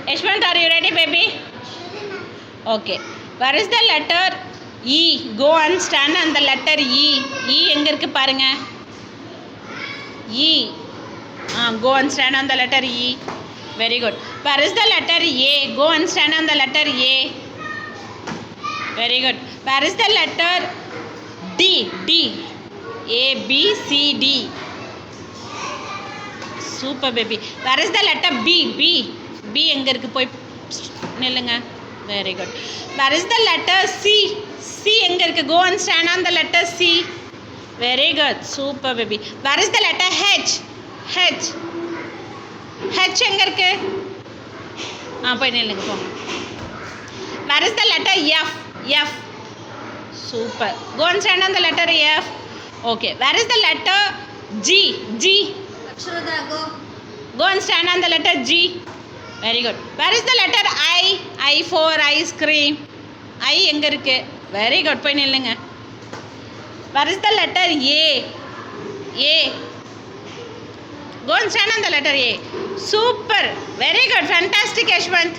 Yashwant, are you ready, baby? Okay. Where is the letter E? Go and stand on the letter E. E எங்க இருக்கு பாருங்க. E. Go and stand on the letter E. Very good. Where is the letter A? Go and stand on the letter A. Very good. Where is the letter D? D. A, B, C, D. Super, baby. Where is the letter B? B. B எங்க இருக்கு போய் நில்லுங்க. Very good. Where is the letter C? C எங்க இருக்கு? Go and stand on the letter C. Very good. Super, baby. Where is the letter H? H. H எங்க இருக்கு? போய் நில்லுங்க போங்க. Where is the letter F? F. Super. Go and stand on the letter F. Okay. Where is the letter G? G. Shraddha, go. Go and stand on the letter G. Very good. Where is the letter I? I for ice cream. I எங்க இருக்கு? Very good. போய் நில்லுங்க. Where is the letter A? A. Go and stand on the letter A. Super. Very good. Fantastic, Yashwant.